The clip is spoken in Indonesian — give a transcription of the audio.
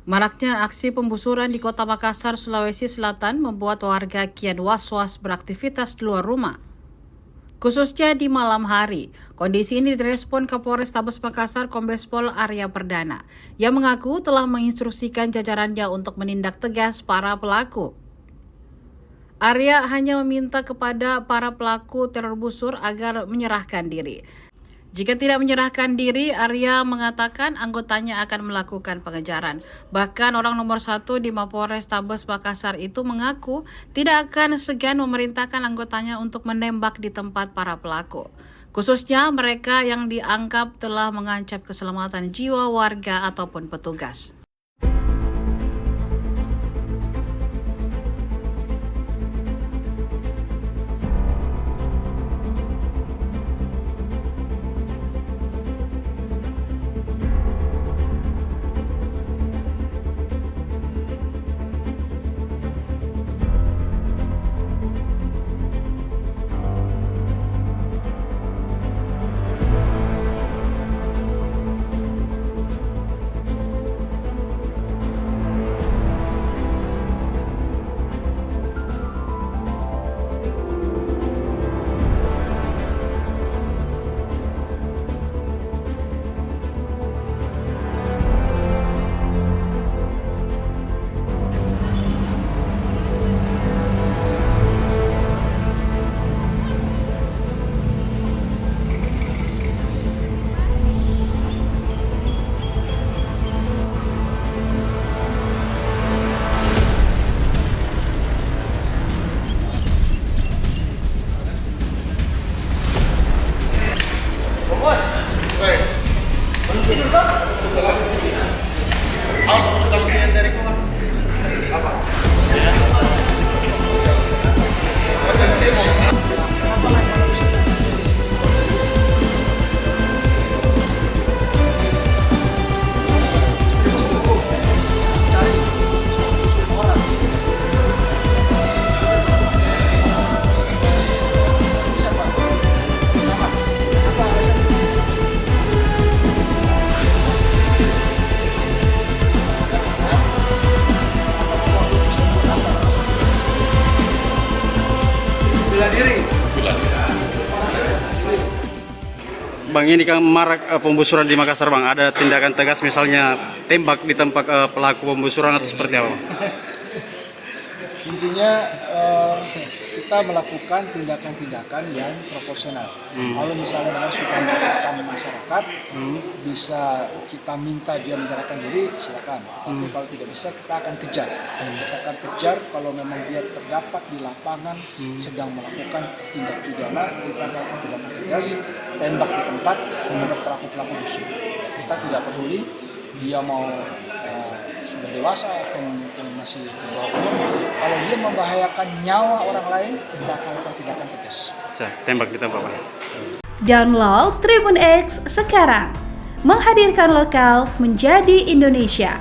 Maraknya aksi pembusuran di Kota Makassar, Sulawesi Selatan membuat warga kian was-was beraktivitas di luar rumah, khususnya di malam hari. Kondisi ini direspon Kapolres Tabes Makassar Kombes Pol Arya Perdana yang mengaku telah menginstruksikan jajarannya untuk menindak tegas para pelaku. Arya hanya meminta kepada para pelaku teror busur agar menyerahkan diri. Jika tidak menyerahkan diri, Arya mengatakan anggotanya akan melakukan pengejaran. Bahkan orang nomor 1 di Mapolres Tabes Makassar itu mengaku tidak akan segan memerintahkan anggotanya untuk menembak di tempat para pelaku, khususnya mereka yang dianggap telah mengancam keselamatan jiwa warga ataupun petugas. Bang, ini kan marak pembusuran di Makassar, Bang. Ada tindakan tegas misalnya tembak di tempat pelaku pembusuran atau seperti apa? Intinya kita melakukan tindakan-tindakan yang proporsional. Kalau misalnya sudah meresahkan masyarakat, bisa kita minta dia menyerahkan diri, silakan. Tapi kalau tidak bisa, kita akan kejar. Kita akan kejar kalau memang dia terdapat di lapangan sedang melakukan tindak pidana, kita akan tindakan tegas, tembak di tempat terhadap pelaku-pelaku busuk. Kita tidak peduli dia mau sudah dewasa atau mungkin masih di bawah umur. Kalau dia membahayakan nyawa orang lain, kita akan lakukan tindakan tegas. Tembak di tempat, Bang. Download Tribun X sekarang, menghadirkan lokal menjadi Indonesia.